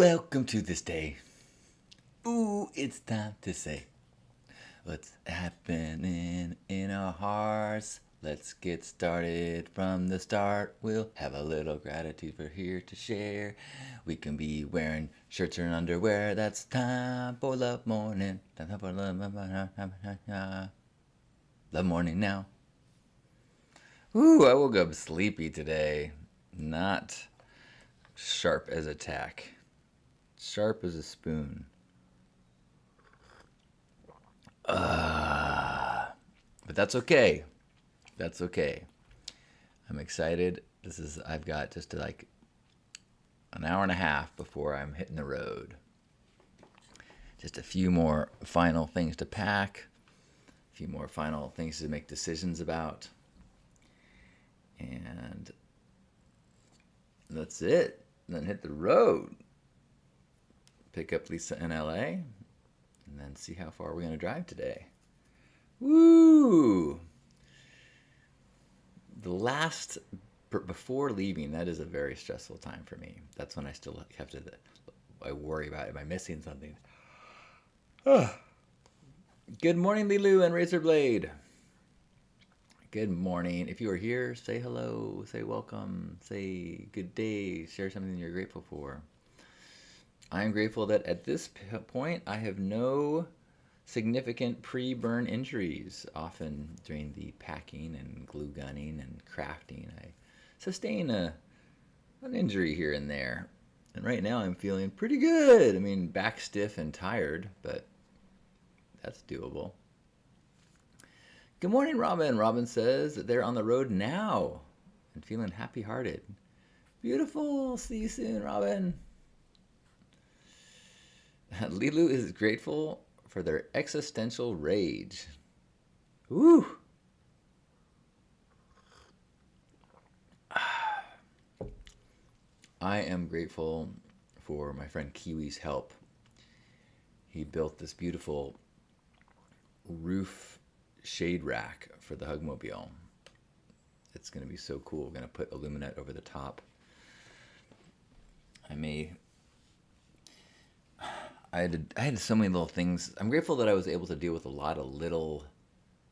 Welcome to this day. Ooh, it's time to say what's happening in our hearts. Let's get started from the start. We'll have a little gratitude for here to share. We can be wearing shirts or underwear. That's time for love morning. Time for love morning now. Ooh, I woke up sleepy today. Not sharp as a tack. Sharp as a spoon. But that's okay. That's okay. I'm excited. I've got just like an hour and a half before I'm hitting the road. Just a few more final things to pack, a few more final things to make decisions about. And that's it. Then hit the road. Pick up Lisa in LA, and then see how far we're going to drive today. Woo! Before leaving, that is a very stressful time for me. That's when I still have to, I worry about, am I missing something? Good morning, Lilu and Razorblade. Good morning. If you are here, say hello, say welcome, say good day, share something you're grateful for. I am grateful that at this point I have no significant pre-burn injuries. Often during the packing and glue gunning and crafting, I sustain an injury here and there. And right now I'm feeling pretty good. I mean, back stiff and tired, but that's doable. Good morning, Robin. Robin says that they're on the road now and feeling happy-hearted. Beautiful. See you soon, Robin. Lilu is grateful for their existential rage. Woo! I am grateful for my friend Kiwi's help. He built this beautiful roof shade rack for the Hugmobile. It's going to be so cool. We're going to put Illuminate over the top. I had so many little things. I'm grateful that I was able to deal with a lot of little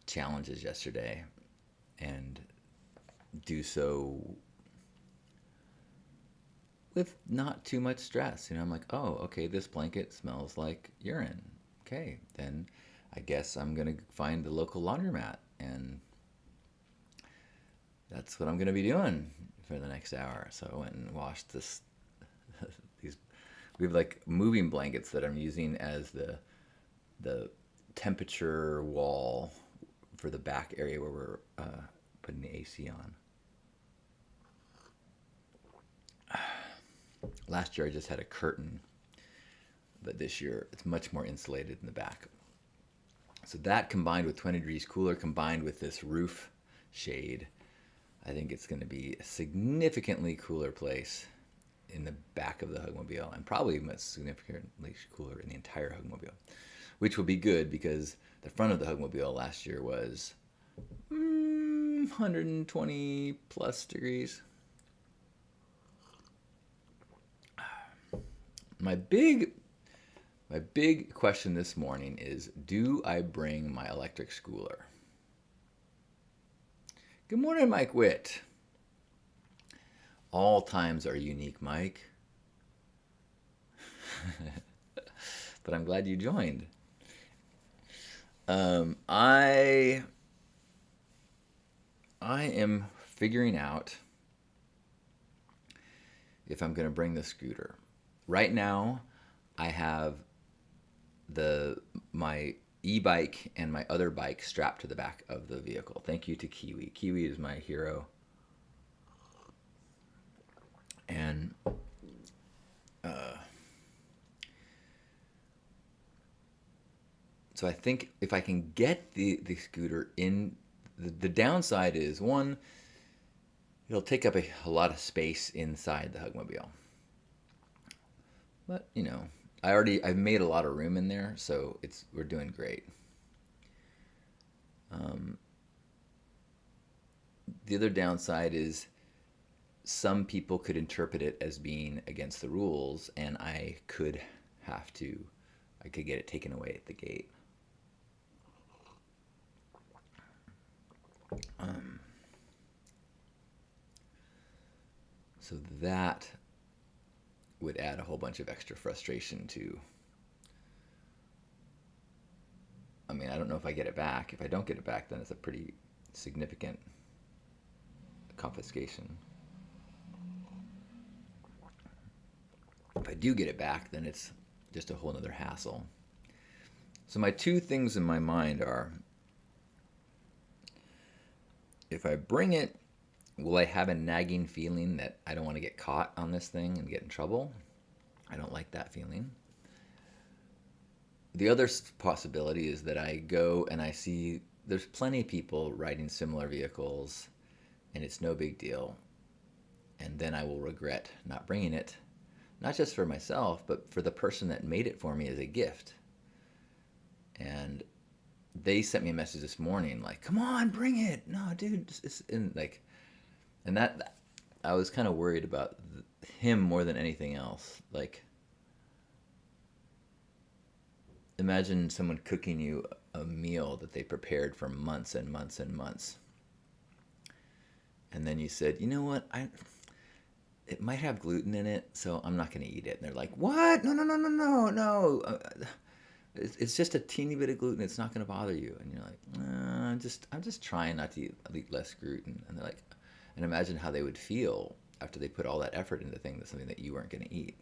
challenges yesterday and do so with not too much stress. I'm like, oh, okay, this blanket smells like urine. Okay, then I guess I'm going to find the local laundromat, and that's what I'm going to be doing for the next hour. So I went and washed these. We have like moving blankets that I'm using as the temperature wall for the back area where we're putting the AC on. Last year I just had a curtain, but this year it's much more insulated in the back. So that combined with 20 degrees cooler, combined with this roof shade, I think it's going to be a significantly cooler place in the back of the Hugmobile, and probably much significantly cooler in the entire Hugmobile, which will be good because the front of the Hugmobile last year was 120 plus degrees. My big question this morning is, do I bring my electric schooler? Good morning, Mike Witt. All times are unique, Mike. But I'm glad you joined. I am figuring out if I'm going to bring the scooter. Right now, I have my e-bike and my other bike strapped to the back of the vehicle. Thank you to Kiwi. Kiwi is my hero. And so I think if I can get the scooter in, the downside is, one, it'll take up a lot of space inside the Hugmobile. But, I've made a lot of room in there, so we're doing great. The other downside is some people could interpret it as being against the rules, and I could get it taken away at the gate. So that would add a whole bunch of extra frustration to. I mean, I don't know if I get it back. If I don't get it back, then it's a pretty significant confiscation. If I do get it back, then it's just a whole other hassle. So my two things in my mind are, if I bring it, will I have a nagging feeling that I don't want to get caught on this thing and get in trouble? I don't like that feeling. The other possibility is that I go and I see there's plenty of people riding similar vehicles and it's no big deal. And then I will regret not bringing it, not just for myself, but for the person that made it for me as a gift. And they sent me a message this morning like, "Come on, bring it." No, dude, and that I was kind of worried about him more than anything else. Like, imagine someone cooking you a meal that they prepared for months and months and months. And then you said, "You know what? It might have gluten in it, so I'm not going to eat it." And they're like, "What? No, no, no, no, no, no. It's just a teeny bit of gluten. It's not going to bother you." And you're like, I'm just trying not to eat less gluten." And they're like, and imagine how they would feel after they put all that effort into something that you weren't going to eat.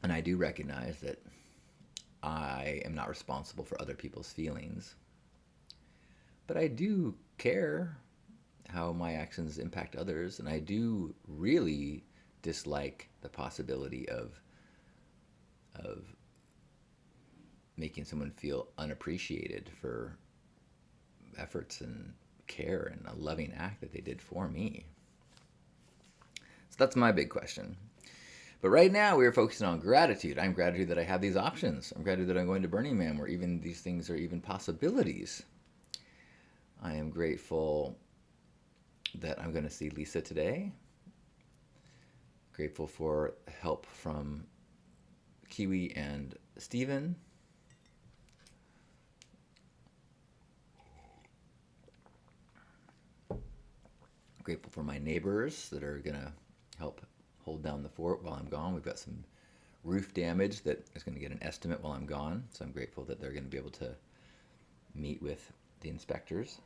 And I do recognize that I am not responsible for other people's feelings, but I do care how my actions impact others, and I do really dislike the possibility of making someone feel unappreciated for efforts and care and a loving act that they did for me. So that's my big question. But right now we are focusing on gratitude. I'm gratitude that I have these options. I'm gratitude that I'm going to Burning Man, where even these things are even possibilities. I am grateful that I'm going to see Lisa today. Grateful for help from Kiwi and Steven. Grateful for my neighbors that are going to help hold down the fort while I'm gone. We've got some roof damage that is going to get an estimate while I'm gone. So I'm grateful that they're going to be able to meet with the inspectors.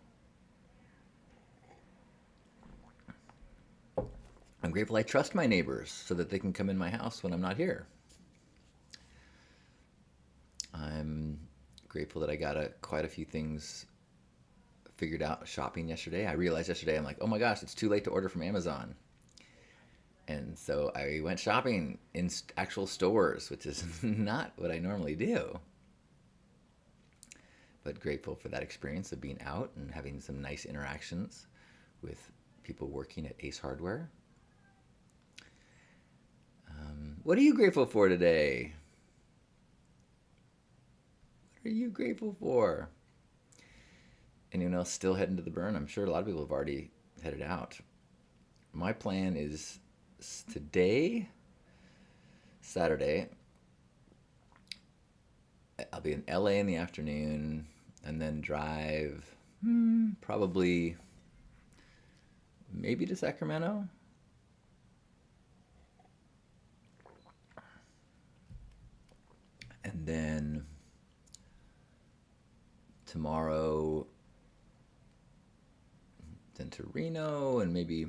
I'm grateful I trust my neighbors so that they can come in my house when I'm not here. I'm grateful that I got quite a few things figured out shopping yesterday. I realized yesterday, I'm like, oh my gosh, it's too late to order from Amazon. And so I went shopping in actual stores, which is not what I normally do. But grateful for that experience of being out and having some nice interactions with people working at Ace Hardware. What are you grateful for today? What are you grateful for? Anyone else still heading to the burn? I'm sure a lot of people have already headed out. My plan is today, Saturday, I'll be in LA in the afternoon and then drive probably maybe to Sacramento. And then tomorrow then to Reno, and maybe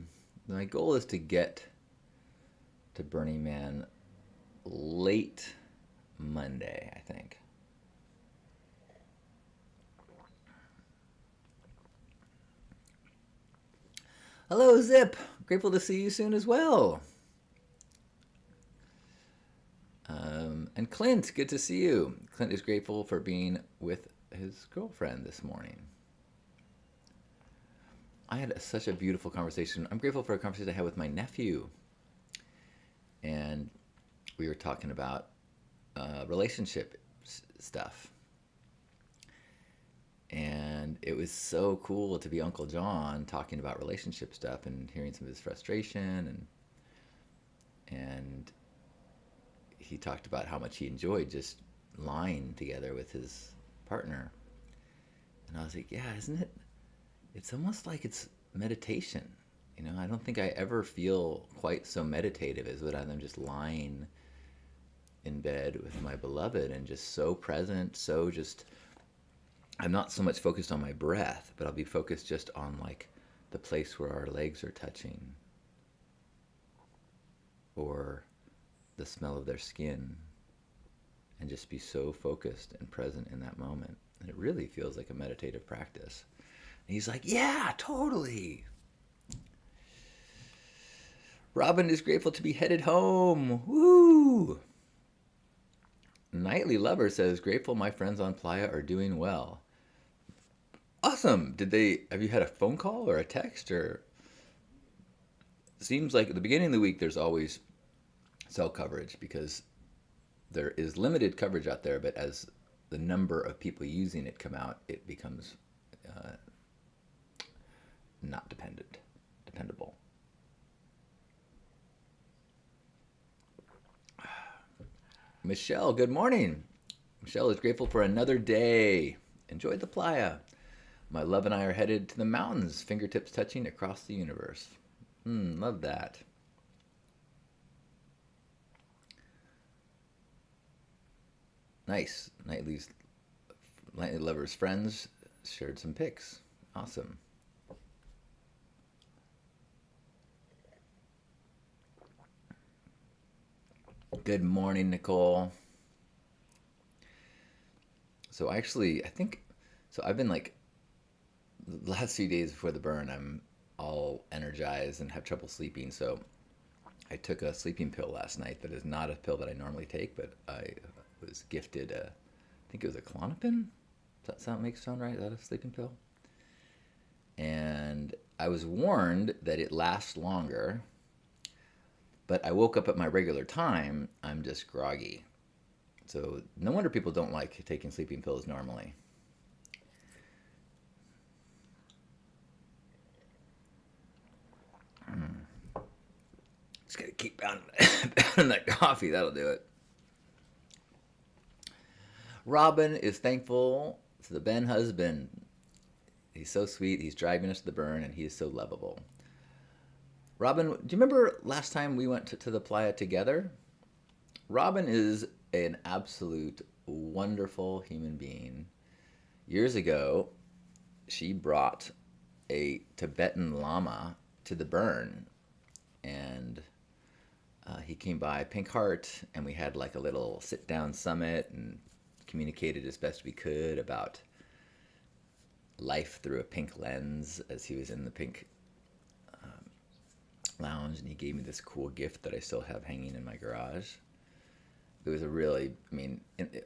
my goal is to get to Burning Man late Monday, I think. Hello, Zip. Grateful to see you soon as well. And Clint, good to see you. Clint is grateful for being with his girlfriend this morning. I had such a beautiful conversation. I'm grateful for a conversation I had with my nephew. And we were talking about relationship stuff. And it was so cool to be Uncle John talking about relationship stuff and hearing some of his frustration, and he talked about how much he enjoyed just lying together with his partner. And I was like, yeah, isn't it? It's almost like it's meditation. I don't think I ever feel quite so meditative as when I'm just lying in bed with my beloved and just so present, so just, I'm not so much focused on my breath, but I'll be focused just on like the place where our legs are touching, or the smell of their skin, and just be so focused and present in that moment. And it really feels like a meditative practice. And he's like, yeah, totally. Robin is grateful to be headed home. Woo! Nightly Lover says, grateful my friends on Playa are doing well. Awesome. Have you had a phone call or a text? Or seems like at the beginning of the week there's always cell coverage because there is limited coverage out there, but as the number of people using it come out, it becomes not dependable. Michelle, good morning. Michelle is grateful for another day. Enjoy the playa. My love and I are headed to the mountains, fingertips touching across the universe. Love that. Nice. Nightly Lover's friends shared some pics. Awesome. Good morning, Nicole. So actually, I've been like, the last few days before the burn, I'm all energized and have trouble sleeping. So I took a sleeping pill last night that is not a pill that I normally take, but I was gifted I think it was a Klonopin. Does that sound right? Is that a sleeping pill? And I was warned that it lasts longer, but I woke up at my regular time. I'm just groggy. So no wonder people don't like taking sleeping pills normally. Just gotta keep pounding that coffee. That'll do it. Robin is thankful to the Ben husband. He's so sweet. He's driving us to the burn, and he is so lovable. Robin, do you remember last time we went to the playa together? Robin is an absolute wonderful human being. Years ago, she brought a Tibetan Lama to the burn, and he came by Pink Heart, and we had like a little sit-down summit and communicated as best we could about life through a pink lens as he was in the pink lounge, and he gave me this cool gift that I still have hanging in my garage. It was a really,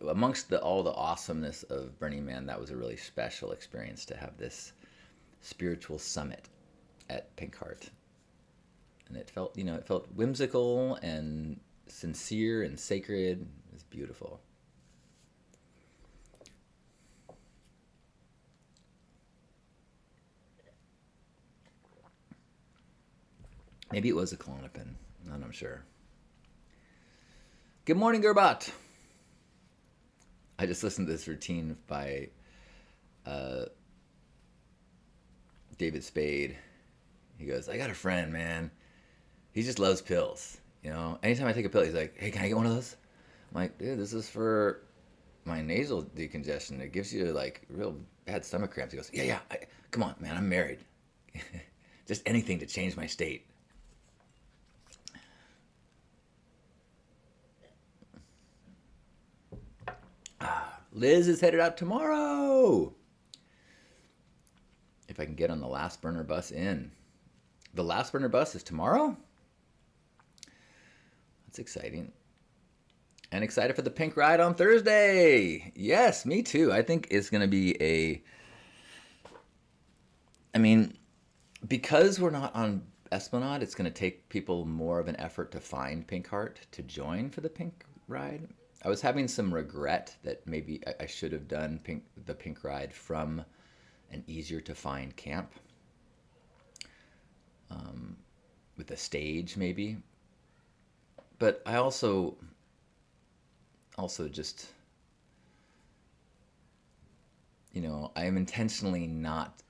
amongst all the awesomeness of Burning Man, that was a really special experience to have this spiritual summit at Pink Heart. And it felt whimsical and sincere and sacred. It was beautiful. Maybe it was a Klonopin. I'm not sure. Good morning, Gerbat. I just listened to this routine by David Spade. He goes, I got a friend, man. He just loves pills. Anytime I take a pill, he's like, hey, can I get one of those? I'm like, dude, this is for my nasal decongestion. It gives you like real bad stomach cramps. He goes, yeah, come on, man, I'm married. Just anything to change my state. Liz is headed out tomorrow. If I can get on the last burner bus in. The last burner bus is tomorrow? That's exciting. And excited for the pink ride on Thursday. Yes, me too. I think it's going to be because we're not on Esplanade, it's going to take people more of an effort to find Pink Heart to join for the pink ride. I was having some regret that maybe I should have done the Pink Ride from an easier to find camp with a stage maybe. But I also just, I am intentionally not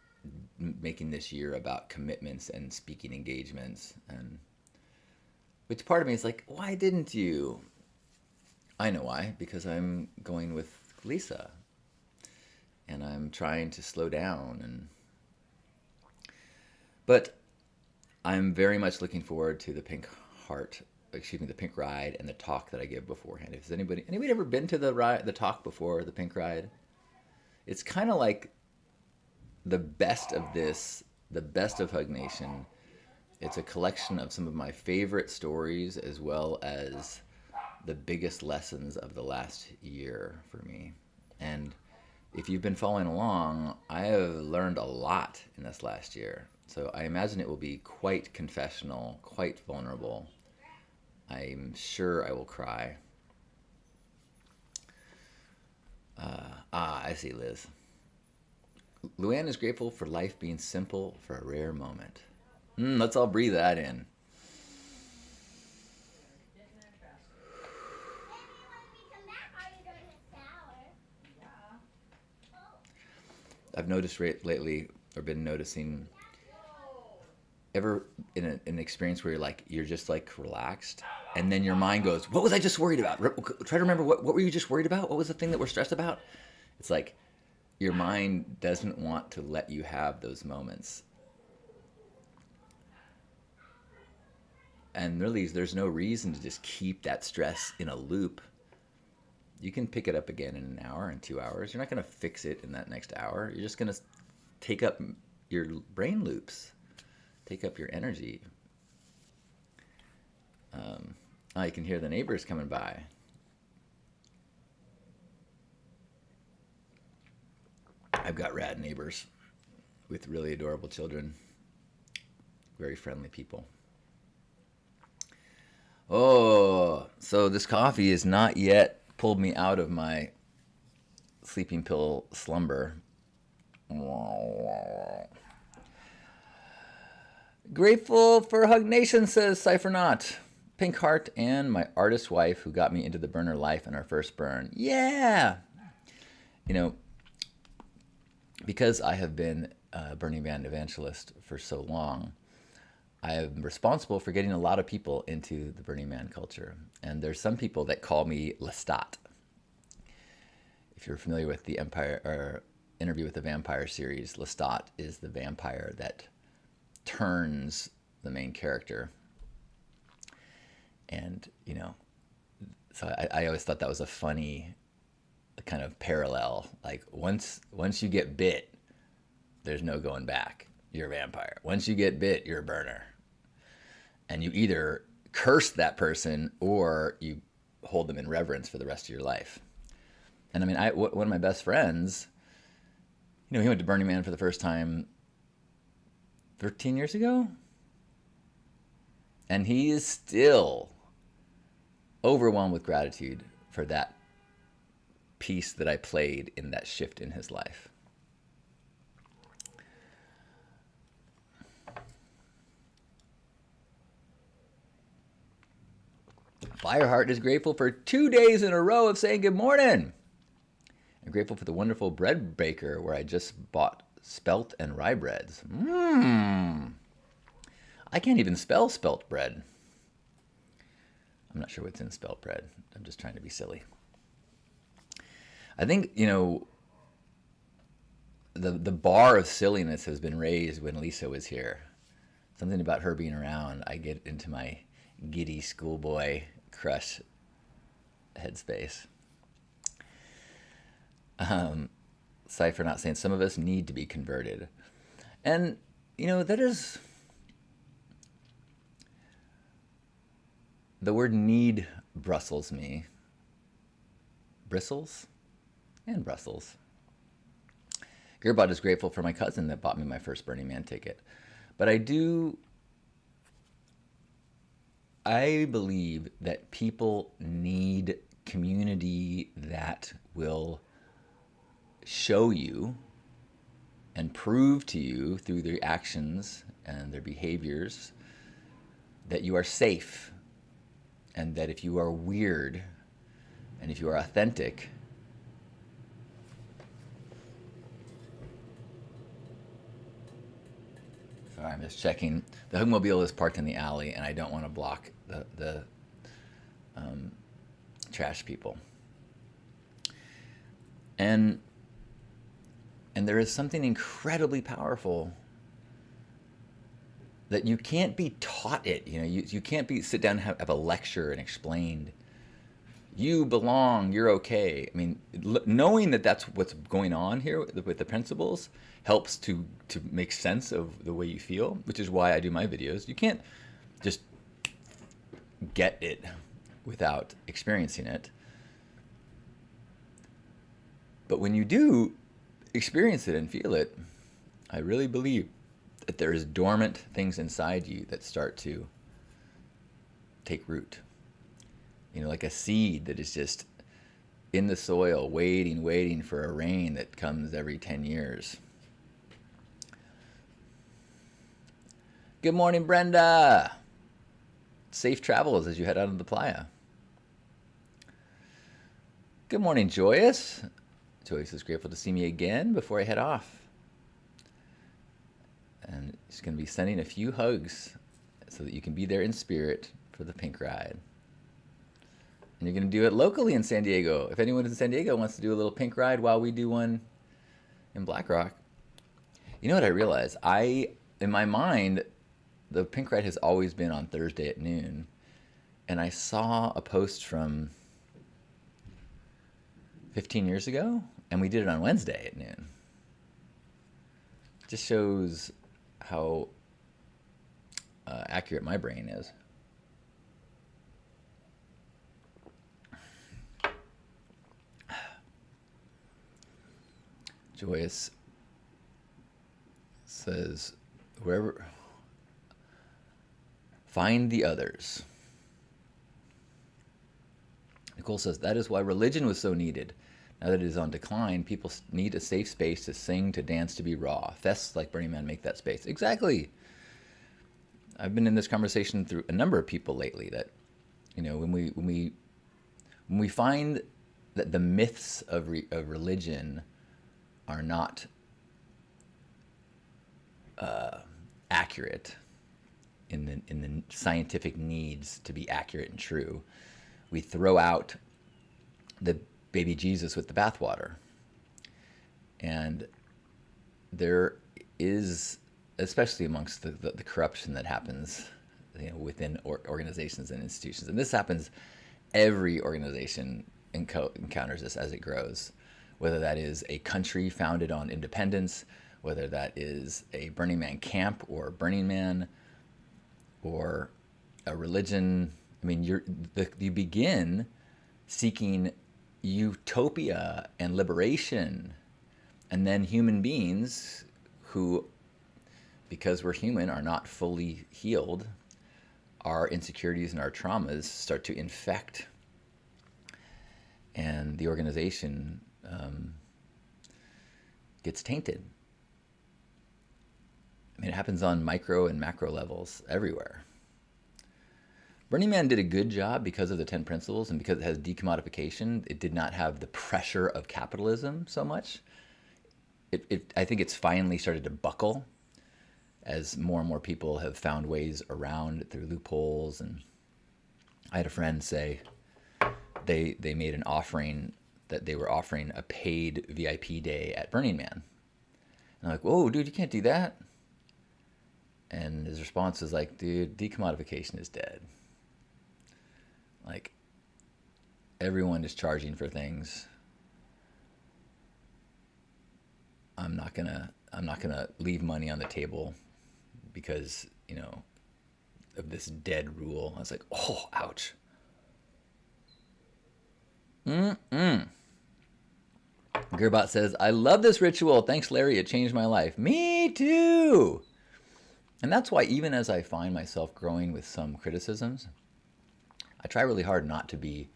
making this year about commitments and speaking engagements, and which part of me is like, why didn't you? I know why, because I'm going with Lisa and I'm trying to slow down, but I'm very much looking forward to the the Pink Ride and the talk that I give beforehand. Has anybody ever been to the talk before the Pink Ride? It's kind of like the best of the best of Hug Nation. It's a collection of some of my favorite stories as well as the biggest lessons of the last year for me. And if you've been following along, I have learned a lot in this last year. So I imagine it will be quite confessional, quite vulnerable. I'm sure I will cry. I see Liz. Luann is grateful for life being simple for a rare moment. Let's all breathe that in. I've noticed lately, or been noticing, ever in an experience where you're just like relaxed, and then your mind goes, what was I just worried about? Try to remember, what were you just worried about? What was the thing that we're stressed about? It's like your mind doesn't want to let you have those moments. And really, there's no reason to just keep that stress in a loop. You can pick it up again in an hour, in 2 hours. You're not going to fix it in that next hour. You're just going to take up your brain loops, take up your energy. You can hear the neighbors coming by. I've got rad neighbors with really adorable children, very friendly people. Oh, so this coffee has not yet pulled me out of my sleeping pill slumber. Grateful for Hug Nation, says Cyphernaut. Pink Heart and my artist wife who got me into the burner life in our first burn. Yeah! Because I have been a Burning Man evangelist for so long, I am responsible for getting a lot of people into the Burning Man culture. And there's some people that call me Lestat. If you're familiar with the Interview with the Vampire series, Lestat is the vampire that turns the main character. And, so I always thought that was a funny kind of parallel. Like once you get bit, there's no going back. You're a vampire. Once you get bit, you're a burner. And you either curse that person or you hold them in reverence for the rest of your life. And I mean, one of my best friends, he went to Burning Man for the first time 13 years ago. And he is still overwhelmed with gratitude for that piece that I played in that shift in his life. Fireheart is grateful for 2 days in a row of saying good morning. I'm grateful for the wonderful bread baker where I just bought spelt and rye breads. I can't even spell spelt bread. I'm not sure what's in spelt bread. I'm just trying to be silly. I think, the bar of silliness has been raised when Lisa was here. Something about her being around, I get into my giddy schoolboy crush headspace. Cypher not saying some of us need to be converted. And, that is... The word need bristles me. Bristles? And Brussels. Gearbot is grateful for my cousin that bought me my first Burning Man ticket. But I believe that people need community that will show you and prove to you through their actions and their behaviors that you are safe, and that if you are weird and if you are authentic, sorry, I'm just checking. The Hugmobile is parked in the alley, and I don't want to block the trash people. And there is something incredibly powerful that you can't be taught it. You can't sit down and have a lecture and explained, you belong, you're okay. I mean, knowing that that's what's going on here with the principles helps to make sense of the way you feel, which is why I do my videos. You can't just get it without experiencing it. But when you do experience it and feel it, I really believe that there is dormant things inside you that start to take root. Like a seed that is just in the soil, waiting for a rain that comes every 10 years. Good morning, Brenda. Safe travels as you head out of the playa. Good morning, Joyous. Joyce is grateful to see me again before I head off. And she's going to be sending a few hugs so that you can be there in spirit for the pink ride. And you're going to do it locally in San Diego. If anyone in San Diego wants to do a little pink ride while we do one in Black Rock. You know what I realized? In my mind, the pink ride has always been on Thursday at noon. And I saw a post from 15 years ago, and we did it on Wednesday at noon. It just shows how accurate my brain is. Joyous says, wherever, find the others. Nicole says, that is why religion was so needed. Now that it is on decline, people need a safe space to sing, to dance, to be raw. Fests like Burning Man make that space. Exactly. I've been in this conversation through a number of people lately that, when we find that the myths of religion are not accurate in the scientific needs to be accurate and true, we throw out the baby Jesus with the bathwater. And there is, especially amongst the corruption that happens within organizations and institutions, and this happens, every organization encounters this as it grows, whether that is a country founded on independence, whether that is a Burning Man camp or Burning Man, or a religion. I mean, you begin seeking utopia and liberation, and then human beings who, because we're human, are not fully healed, our insecurities and our traumas start to infect, and the organization gets tainted. I mean, it happens on micro and macro levels everywhere. Burning Man did a good job because of the 10 principles, and because it has decommodification. It did not have the pressure of capitalism so much. I think it's finally started to buckle as more and more people have found ways around through loopholes. And I had a friend say they made an offering that they were offering a paid VIP day at Burning Man. And I'm like, whoa, dude, you can't do that. And his response was like, dude, decommodification is dead. Like, everyone is charging for things. I'm not gonna leave money on the table because, of this dead rule. I was like, oh, ouch. Gerbot says, I love this ritual. Thanks, Larry. It changed my life. Me too. And that's why, even as I find myself growing with some criticisms, I try really hard not to be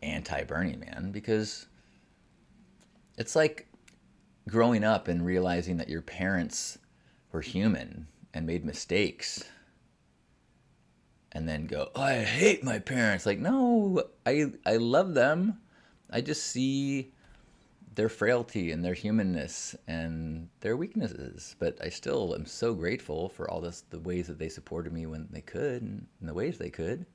anti-Burning Man, because it's like growing up and realizing that your parents were human and made mistakes, and then go, oh, I hate my parents. Like, no, I love them. I just see their frailty and their humanness and their weaknesses. But I still am so grateful for all the ways that they supported me when they could and in the ways they could.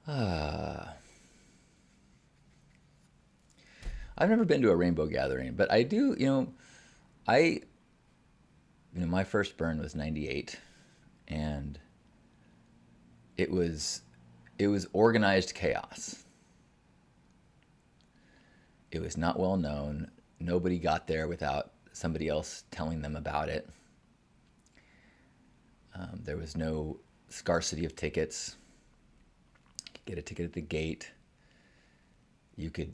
I've never been to a rainbow gathering, but I do, my first burn was 98, and it was organized chaos. It was not well known. Nobody got there without somebody else telling them about it. There was no scarcity of tickets. You could get a ticket at the gate. You could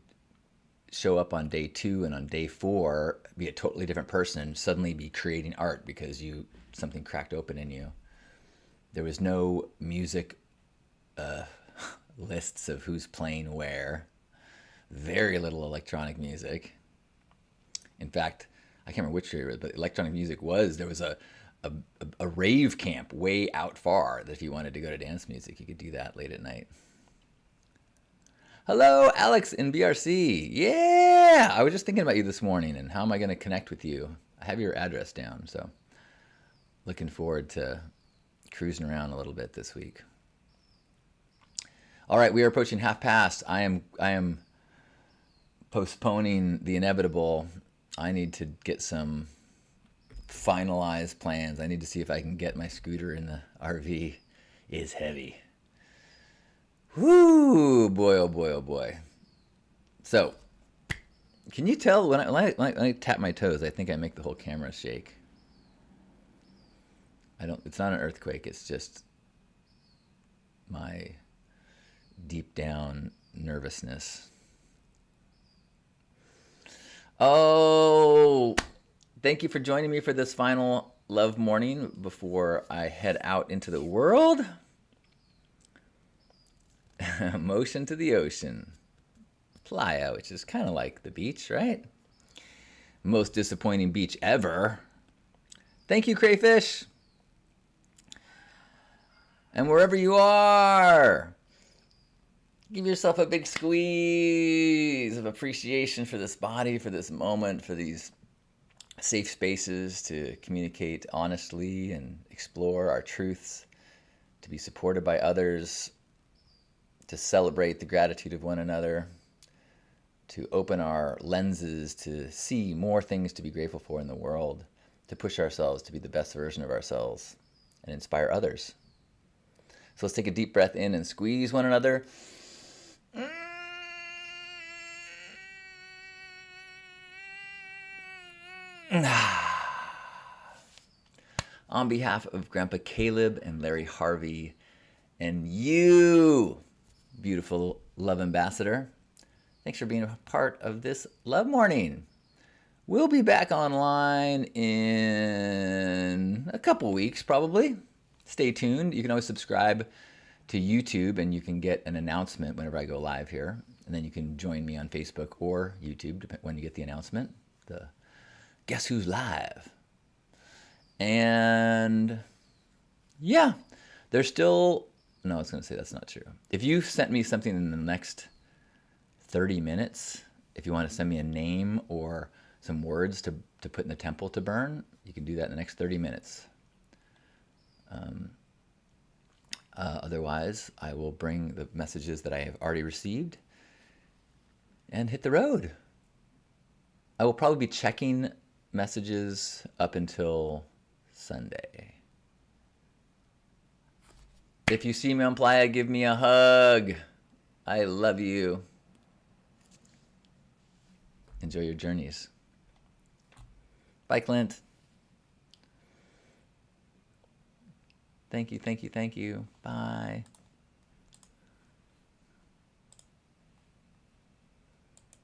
show up on day 2 and on day 4 be a totally different person and suddenly be creating art because something cracked open in you. There was no music lists of who's playing where. Very little electronic music. In fact, I can't remember which year it was, but electronic music there was a rave camp way out far that if you wanted to go to dance music, you could do that late at night. Hello, Alex in BRC. Yeah, I was just thinking about you this morning and how am I going to connect with you? I have your address down, so looking forward to cruising around a little bit this week. All right, we are approaching 1/2 I am postponing the inevitable. I need to get some finalized plans. I need to see if I can get my scooter in the RV. It's heavy. Whoo, boy, oh boy, oh boy. So, can you tell when I tap my toes, I think I make the whole camera shake. It's not an earthquake, it's just my deep down nervousness. Oh, thank you for joining me for this final love morning before I head out into the world. Motion to the ocean. Playa, which is kind of like the beach, right? Most disappointing beach ever. Thank you, Crayfish. And wherever you are, give yourself a big squeeze of appreciation for this body, for this moment, for these safe spaces to communicate honestly and explore our truths, to be supported by others, to celebrate the gratitude of one another, to open our lenses to see more things to be grateful for in the world, to push ourselves to be the best version of ourselves and inspire others. So let's take a deep breath in and squeeze one another. On behalf of Grandpa Caleb and Larry Harvey and you, beautiful love ambassador, thanks for being a part of this love morning. We'll be back online in a couple weeks, probably. Stay tuned. You can always subscribe to YouTube and you can get an announcement whenever I go live here. And then you can join me on Facebook or YouTube when you get the announcement. The Guess Who's Live. And yeah, there's still... No, I was going to say that's not true. If you sent me something in the next 30 minutes, if you want to send me a name or some words to put in the temple to burn, you can do that in the next 30 minutes. Otherwise, I will bring the messages that I have already received and hit the road. I will probably be checking messages up until Sunday. If you see me on Playa, give me a hug. I love you. Enjoy your journeys. Bye, Clint. Thank you, thank you, thank you. Bye.